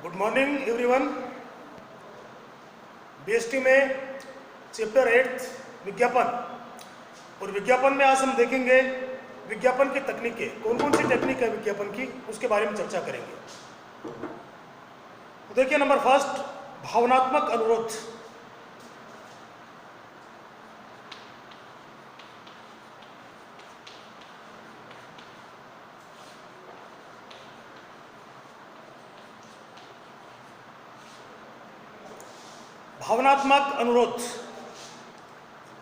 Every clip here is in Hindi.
Good morning everyone. बीएसटी में चैप्टर 8 विज्ञापन, और विज्ञापन में आज हम देखेंगे विज्ञापन की तकनीकें, कौन कौन सी टेक्निक है विज्ञापन की, उसके बारे में चर्चा करेंगे। तो देखिए, नंबर फर्स्ट, भावनात्मक अनुरोध। भावनात्मक अनुरोध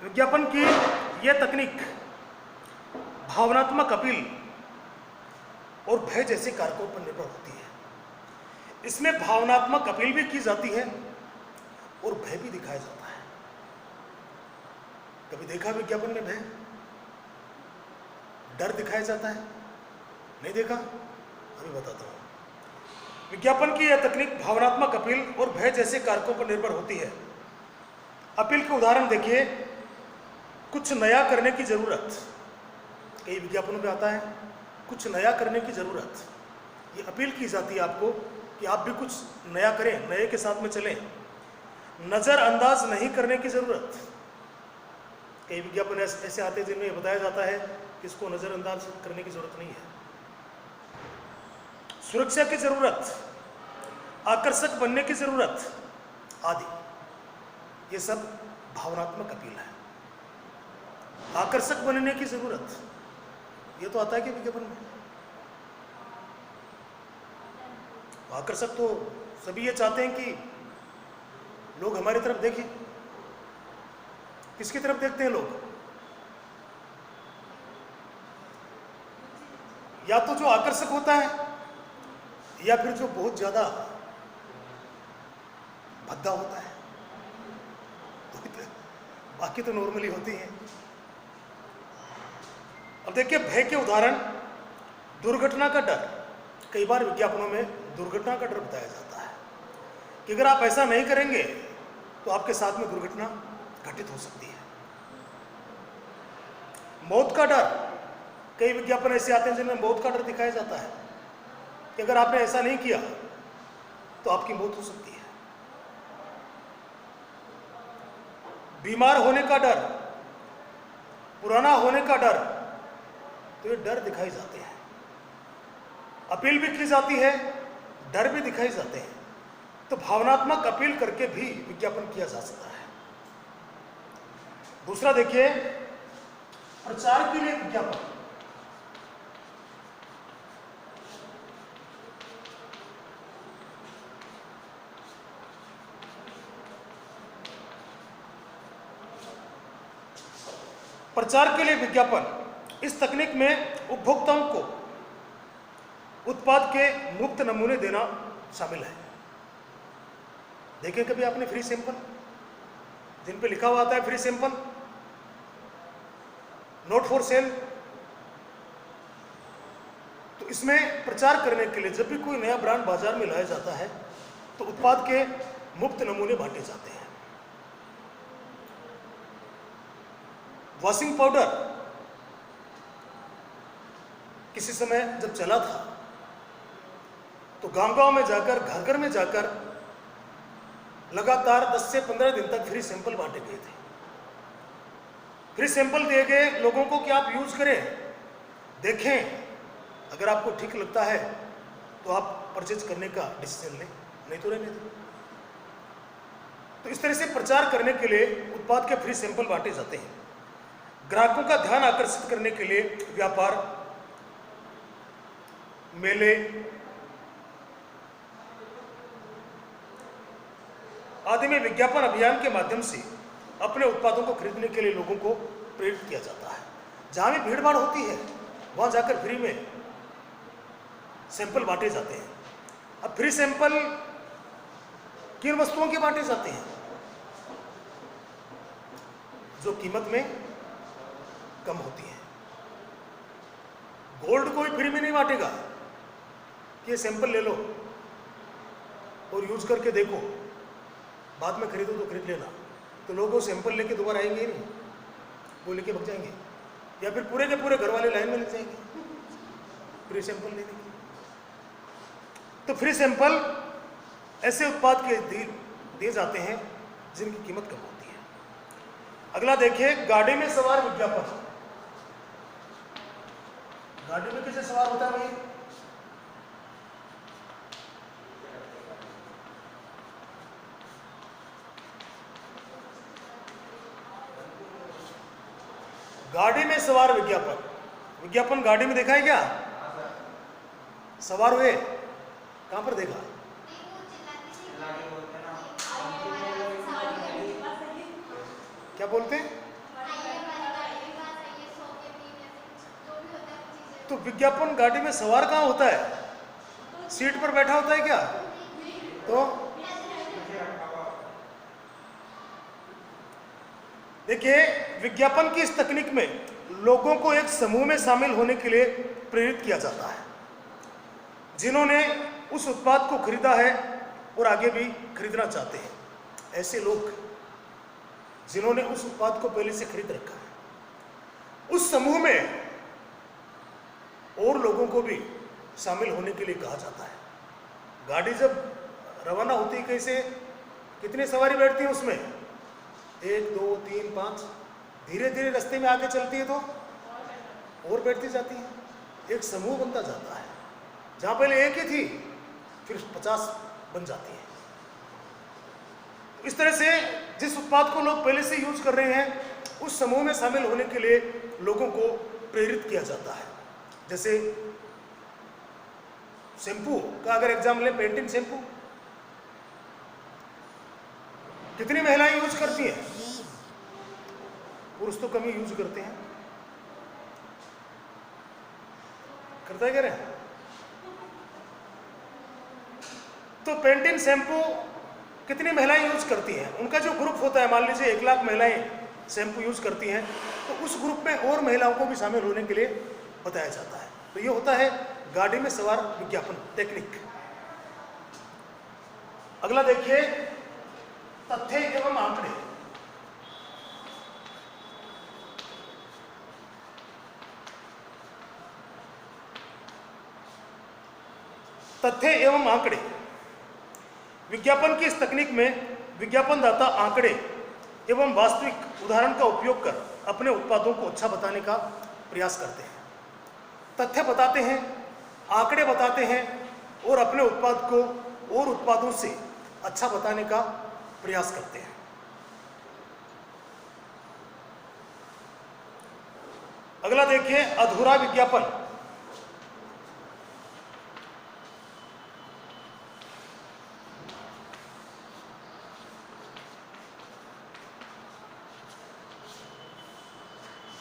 विज्ञापन की यह तकनीक भावनात्मक अपील और भय जैसे कारकों पर निर्भर होती है। इसमें भावनात्मक अपील भी की जाती है और भय भी दिखाया जाता है। कभी देखा विज्ञापन में भय, डर दिखाया जाता है? नहीं देखा? अभी बताता हूं। विज्ञापन की यह तकनीक भावनात्मक अपील और भय जैसे कारकों पर निर्भर होती है। अपील के उदाहरण देखिए। कुछ नया करने की जरूरत, कई विज्ञापनों में आता है कुछ नया करने की जरूरत। ये अपील की जाती है आपको कि आप भी कुछ नया करें, नए के साथ में चलें। नजरअंदाज नहीं करने की जरूरत, कई विज्ञापन ऐसे आते हैं जिनमें बताया जाता है कि इसको नजरअंदाज करने की जरूरत नहीं है। सुरक्षा की जरूरत, आकर्षक बनने की जरूरत आदि, ये सब भावनात्मक अपील है। आकर्षक बनने की जरूरत, ये तो आता है कि विज्ञापन में। आकर्षक तो सभी ये चाहते हैं कि लोग हमारी तरफ देखें। किसकी तरफ देखते हैं लोग? या तो जो आकर्षक होता है, या फिर जो बहुत ज्यादा भद्दा होता है। बाकी तो नॉर्मली होती हैं। अब देखिए, भय के उदाहरण, दुर्घटना का डर। कई बार विज्ञापनों में दुर्घटना का डर बताया जाता है कि अगर आप ऐसा नहीं करेंगे तो आपके साथ में दुर्घटना घटित हो सकती है। मौत का डर, कई विज्ञापन ऐसे आते हैं जिनमें मौत का डर दिखाया जाता है कि अगर आपने ऐसा नहीं किया तो आपकी मौत हो सकती है। बीमार होने का डर, पुराना होने का डर, तो ये डर दिखाई जाते हैं। अपील भी की जाती है, डर भी दिखाई जाते हैं। तो भावनात्मक अपील करके भी विज्ञापन किया जा सकता है। दूसरा देखिए, प्रचार के लिए विज्ञापन। प्रचार के लिए विज्ञापन, इस तकनीक में उपभोक्ताओं को उत्पाद के मुफ्त नमूने देना शामिल है। देखें कभी आपने फ्री सैंपल, जिन पे लिखा हुआ आता है free sample, not for sale. तो इसमें प्रचार करने के लिए जब भी कोई नया ब्रांड बाजार में लाया जाता है तो उत्पाद के मुफ्त नमूने बांटे जाते हैं। वॉशिंग पाउडर किसी समय जब चला था तो गांव-गांव में जाकर, घर-घर में जाकर लगातार 10 से 15 दिन तक फ्री सैंपल बांटे गए थे। फ्री सैंपल दिए गए लोगों को कि आप यूज करें, देखें, अगर आपको ठीक लगता है तो आप परचेज करने का डिसीजन लें, नहीं तो रहने दें। तो इस तरह से प्रचार करने के लिए उत्पाद के फ्री सैंपल बांटे जाते हैं। ग्राहकों का ध्यान आकर्षित करने के लिए व्यापार, मेले आदि में विज्ञापन अभियान के माध्यम से अपने उत्पादों को खरीदने के लिए लोगों को प्रेरित किया जाता है। जहां भी भीड़ भाड़ होती है वहां जाकर फ्री में सैंपल बांटे जाते हैं। अब फ्री सैंपल किन वस्तुओं के बांटे जाते हैं? जो कीमत में कम होती है। गोल्ड कोई फ्री में नहीं बांटेगा कि ये सैंपल ले लो और यूज करके देखो, बाद में खरीदो तो खरीद लेना। तो लोग वो सैंपल लेके दोबारा आएंगे ही नहीं, वो लेके भाग जाएंगे, या फिर पूरे के पूरे घर वाले लाइन में लग जाएंगे फ्री सैंपल लेने के। तो फ्री सैंपल ऐसे उत्पाद के दिए जाते हैं जिनकी कीमत कम होती है। अगला देखिए, गाड़ी में सवार विज्ञापन। गाड़ी में कैसे सवार होता है भाई? गाड़ी में सवार विज्ञापन। विज्ञापन गाड़ी में देखा है क्या? सवार हुए? कहां पर देखा? क्या बोलते हैं? तो विज्ञापन गाड़ी में सवार कहां होता है? सीट पर बैठा होता है क्या? तो देखिए, विज्ञापन की इस तकनीक में लोगों को एक समूह में शामिल होने के लिए प्रेरित किया जाता है, जिन्होंने उस उत्पाद को खरीदा है और आगे भी खरीदना चाहते हैं। ऐसे लोग जिन्होंने उस उत्पाद को पहले से खरीद रखा है, उस समूह में और लोगों को भी शामिल होने के लिए कहा जाता है। गाड़ी जब रवाना होती है, कैसे, कितनी सवारी बैठती है उसमें? 1 2 3 5। धीरे धीरे रास्ते में आगे चलती है तो और बैठती जाती है। एक समूह बनता जाता है। जहां पहले एक ही थी, फिर 50 बन जाती है। इस तरह से जिस उत्पाद को लोग पहले से यूज कर रहे हैं, उस समूह में शामिल होने के लिए लोगों को प्रेरित किया जाता है। जैसे शैम्पू का अगर एग्जाम्पल लें, पेंटिन शैम्पू कितनी महिलाएं यूज करती हैं? पुरुष तो कम ही यूज करते हैं। करता है क्या रे? तो पेंटिन शैम्पू कितनी महिलाएं यूज करती हैं? उनका जो ग्रुप होता है, मान लीजिए 1 लाख महिलाएं शैम्पू यूज करती हैं, तो उस ग्रुप में और महिलाओं को भी शामिल होने के लिए बताया जाता है। तो ये होता है गाड़ी में सवार विज्ञापन टेक्निक। अगला देखिए, तथ्य एवं आंकड़े। तथ्य एवं आंकड़े। विज्ञापन की इस तकनीक में विज्ञापनदाता आंकड़े एवं वास्तविक उदाहरण का उपयोग कर अपने उत्पादों को अच्छा बताने का प्रयास करते हैं। तथ्य बताते हैं, आंकड़े बताते हैं और अपने उत्पाद को और उत्पादों से अच्छा बताने का प्रयास करते हैं। अगला देखिए, अधूरा विज्ञापन।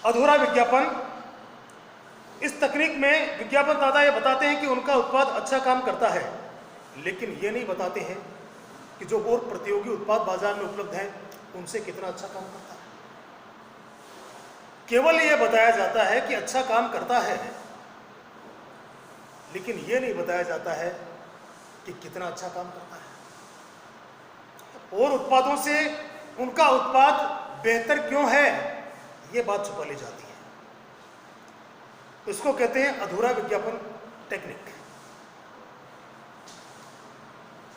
अधूरा विज्ञापन, इस तकनीक में विज्ञापनदाता ये बताते हैं कि उनका उत्पाद अच्छा काम करता है, लेकिन ये नहीं बताते हैं कि जो और प्रतियोगी उत्पाद बाजार में उपलब्ध हैं उनसे कितना अच्छा काम करता है। केवल ये बताया जाता है कि अच्छा काम करता है, लेकिन ये नहीं बताया जाता है कि कितना अच्छा काम करता है। और उत्पादों से उनका उत्पाद बेहतर क्यों है, ये बात छुपा ली जाती है। इसको कहते हैं अधूरा विज्ञापन टेक्निक।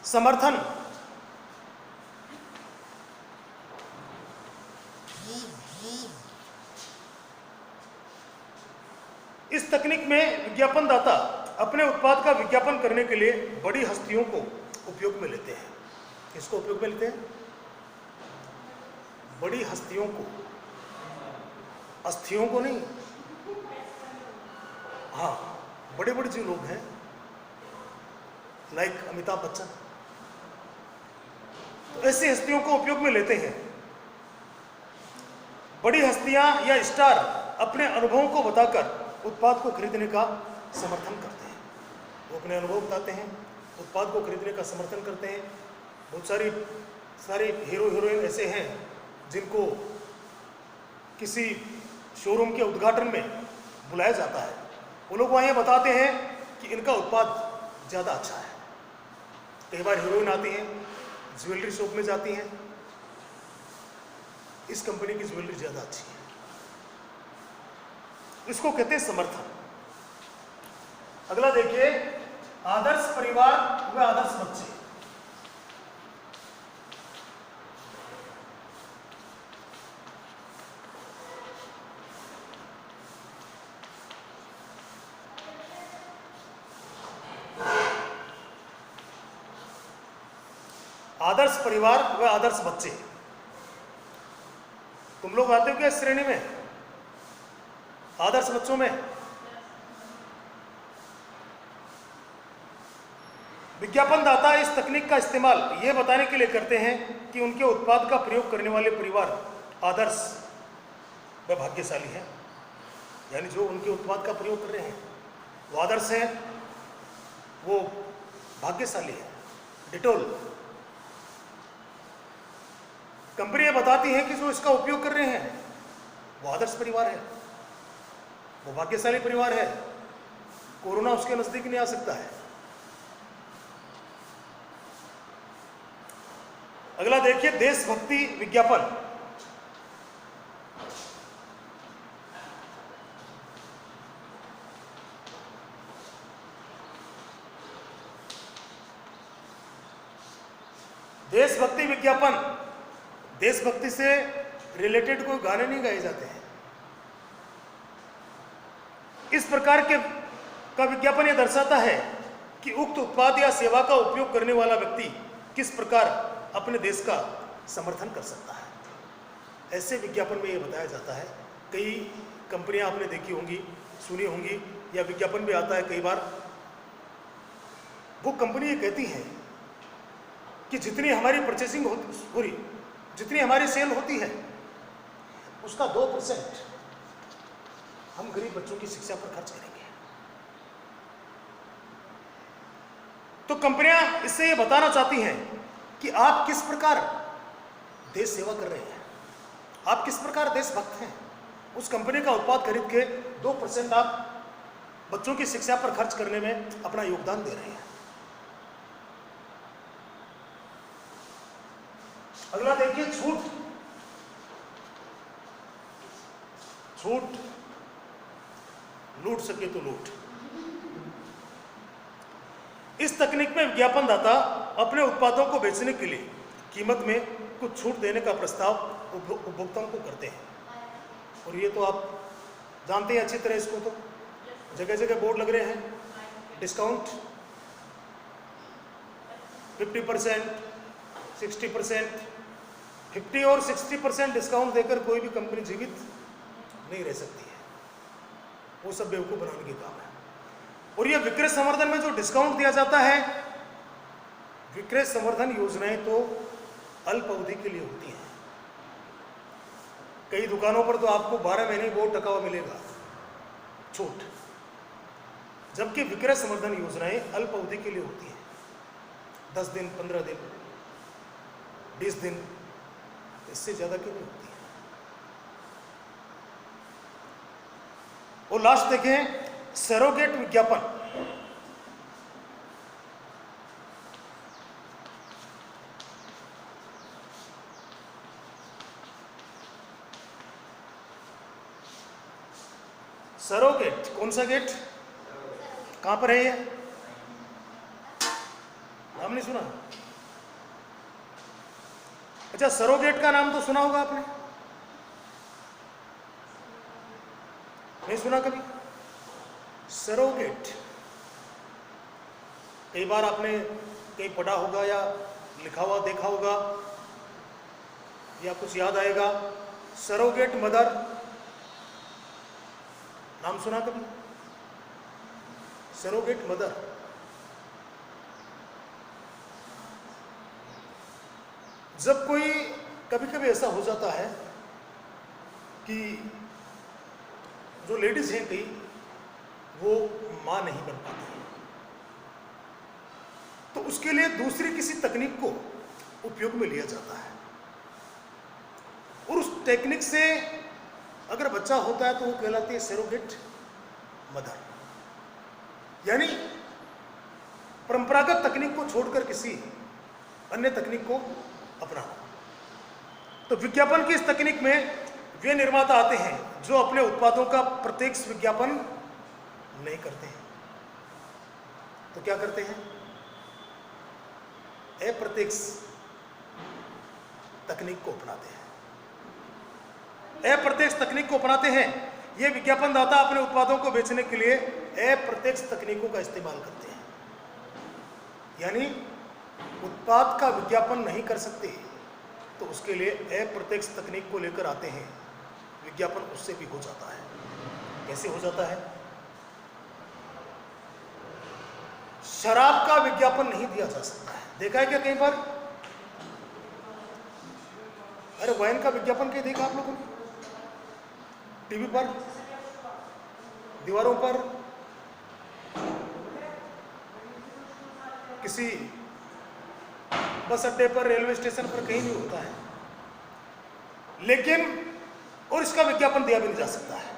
समर्थन। इस तकनीक में विज्ञापनदाता अपने उत्पाद का विज्ञापन करने के लिए बड़ी हस्तियों को उपयोग में लेते हैं। किसको उपयोग में लेते हैं? बड़ी हस्तियों को, अस्थियों को नहीं। हाँ, बड़े बड़े जो लोग हैं, लाइक अमिताभ बच्चन, तो ऐसी हस्तियों को उपयोग में लेते हैं। बड़ी हस्तियां या स्टार अपने अनुभवों को बताकर उत्पाद को खरीदने का समर्थन करते हैं। वो अपने अनुभव बताते हैं, उत्पाद को खरीदने का समर्थन करते हैं। बहुत सारे हीरो हीरोइन ऐसे हैं जिनको किसी शोरूम के उद्घाटन में बुलाया जाता है। वो लोग वहाँ बताते हैं कि इनका उत्पाद ज़्यादा अच्छा है। कई बार हीरोइन आती हैं, ज्वेलरी शॉप में जाती हैं, इस कंपनी की ज्वेलरी ज़्यादा अच्छी है। इसको कहते हैं समर्थन। अगला देखिए, आदर्श परिवार व आदर्श बच्चे। आदर्श परिवार व आदर्श बच्चे, तुम लोग आते हो क्या इस श्रेणी में, आदर्श बच्चों में? विज्ञापन दाता इस तकनीक का इस्तेमाल यह बताने के लिए करते हैं कि उनके उत्पाद का प्रयोग करने वाले परिवार आदर्श व भाग्यशाली हैं। यानी जो उनके उत्पाद का प्रयोग कर रहे हैं वो आदर्श हैं, वो भाग्यशाली है। डिटोल कंपनियां बताती हैं कि जो इसका उपयोग कर रहे हैं वो आदर्श परिवार है, वो भाग्यशाली परिवार है, कोरोना उसके नजदीक नहीं आ सकता है। अगला देखिए, देशभक्ति विज्ञापन। देशभक्ति विज्ञापन, देशभक्ति से रिलेटेड कोई गाने नहीं गाए जाते हैं। इस प्रकार के का विज्ञापन यह दर्शाता है कि उक्त उत्पाद या सेवा का उपयोग करने वाला व्यक्ति किस प्रकार अपने देश का समर्थन कर सकता है। ऐसे विज्ञापन में यह बताया जाता है। कई कंपनियां आपने देखी होंगी, सुनी होंगी, या विज्ञापन भी आता है कई बार। वो कंपनी ये कहती है कि जितनी हमारी परचेसिंग हो रही, जितनी हमारी सेल होती है, उसका 2% हम गरीब बच्चों की शिक्षा पर खर्च करेंगे। तो कंपनियां इससे ये बताना चाहती हैं कि आप किस प्रकार देश सेवा कर रहे हैं, आप किस प्रकार देशभक्त हैं। उस कंपनी का उत्पाद खरीद के 2% आप बच्चों की शिक्षा पर खर्च करने में अपना योगदान दे रहे हैं। अगला देखिए, छूट। छूट, लूट सके तो लूट। इस तकनीक में विज्ञापनदाता अपने उत्पादों को बेचने के लिए कीमत में कुछ छूट देने का प्रस्ताव उपभोक्ताओं को करते हैं। और ये तो आप जानते हैं अच्छी तरह, इसको तो जगह जगह बोर्ड लग रहे हैं, डिस्काउंट 50%, 60%। 50 और 60% डिस्काउंट देकर कोई भी कंपनी जीवित नहीं रह सकती है। वो सब बेवकूफ़ बनाने के काम है। और ये विक्रय संवर्धन में जो डिस्काउंट दिया जाता है, विक्रय संवर्धन योजनाएं तो अल्प अवधि के लिए होती हैं। कई दुकानों पर तो आपको 12 महीने बोर्ड टका हुआ मिलेगा छूट, जबकि विक्रय संवर्धन योजनाएं अल्प अवधि के लिए होती हैं। 10 दिन, 15 दिन, 20 दिन, इससे ज्यादा की नहीं होती है। और लास्ट देखें, सरोगेट विज्ञापन। सरोगेट, कौन सा गेट, कहां पर है ये, नाम नहीं सुना? अच्छा, सरोगेट का नाम तो सुना होगा आपने, नहीं सुना कभी? सरोगेट कई बार आपने कहीं पढ़ा होगा या लिखा हुआ देखा होगा या कुछ याद आएगा। सरोगेट मदर, नाम सुना कभी? सरोगेट मदर, जब कोई कभी कभी ऐसा हो जाता है कि जो लेडीज हैं कई, वो मां नहीं बन पाती है, तो उसके लिए दूसरी किसी तकनीक को उपयोग में लिया जाता है। और उस टेक्निक से अगर बच्चा होता है तो वो कहलाती है सरोगेट मदर। यानी परंपरागत तकनीक को छोड़कर किसी अन्य तकनीक को अपनाना। तो विज्ञापन की इस तकनीक में वे निर्माता आते हैं जो अपने उत्पादों का प्रत्यक्ष विज्ञापन नहीं करते हैं, तो क्या करते हैं? अप्रत्यक्ष तकनीक को अपनाते हैं। अप्रत्यक्ष तकनीक को अपनाते हैं। ये विज्ञापनदाता अपने उत्पादों को बेचने के लिए अप्रत्यक्ष तकनीकों का इस्तेमाल करते हैं। यानी उत्पाद का विज्ञापन नहीं कर सकते तो उसके लिए अप्रत्यक्ष तकनीक को लेकर आते हैं, विज्ञापन उससे भी हो जाता है। कैसे हो जाता है? शराब का विज्ञापन नहीं दिया जा सकता है, देखा है क्या कहीं पर? अरे वाइन का विज्ञापन कहीं देखा आप लोगों ने? टीवी पर, दीवारों पर, किसी बस अड्डे पर, रेलवे स्टेशन पर, कहीं नहीं होता है। लेकिन और इसका विज्ञापन दिया भी नहीं जा सकता है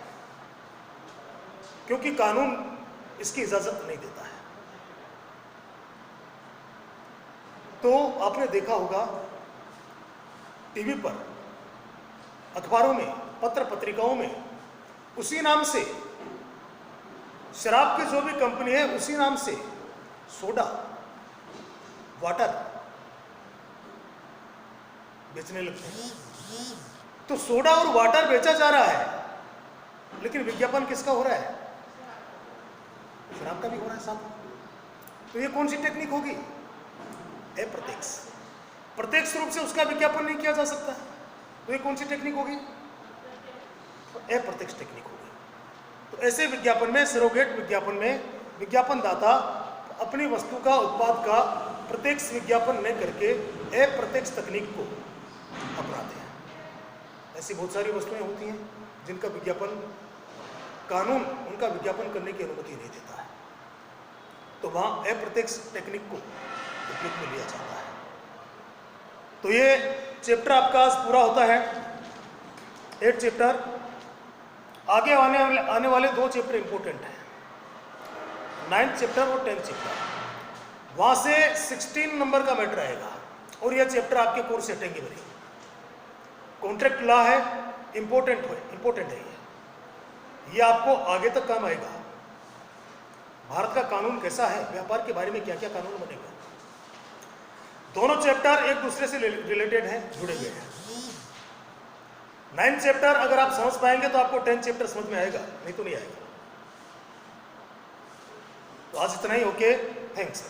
क्योंकि कानून इसकी इजाजत नहीं देता है। तो आपने देखा होगा टीवी पर, अखबारों में, पत्र पत्रिकाओं में उसी नाम से शराब की जो भी कंपनी है उसी नाम से सोडा, वाटर बेचने लगते हैं। तो सोडा और वाटर बेचा जा रहा है, लेकिन विज्ञापन किसका हो रहा है? शराब का भी हो रहा है साथ। तो ये कौन सी टेक्निक होगी? अप्रत्यक्ष। प्रत्यक्ष रूप से उसका विज्ञापन नहीं किया जा सकता, तो ये कौन सी टेक्निक होगी? अप्रत्यक्ष टेक्निक होगी। तो ऐसे विज्ञापन में, सरोगेट विज्ञापन में, विज्ञापन दाता अपनी वस्तु का, उत्पाद का प्रत्यक्ष विज्ञापन न करके अप्रत्यक्ष तकनीक को अपनाते हैं। ऐसी बहुत सारी वस्तुएं होती हैं जिनका विज्ञापन, कानून उनका विज्ञापन करने की अनुमति नहीं देता है, तो वहां अप्रत्यक्ष टेक्निक को उपयोग में लिया जाता है। तो ये चैप्टर आपका आज पूरा होता है, 8 चैप्टर। आगे आने वाले 2 चैप्टर इंपॉर्टेंट हैं, 9th चैप्टर और 10th चैप्टर। वहां से 16 नंबर का मैटर आएगा और यह चैप्टर आपके कोर्स से हटेंगे बनी। कॉन्ट्रैक्ट लॉ है, इंपॉर्टेंट है ये आपको आगे तक काम आएगा। भारत का कानून कैसा है, व्यापार के बारे में क्या क्या कानून बनेगा, दोनों चैप्टर एक दूसरे से रिलेटेड हैं, जुड़े हुए हैं। 9th चैप्टर अगर आप समझ पाएंगे तो आपको 10th चैप्टर समझ में आएगा, नहीं तो नहीं आएगा। तो आज इतना ही, ओके, थैंक्स।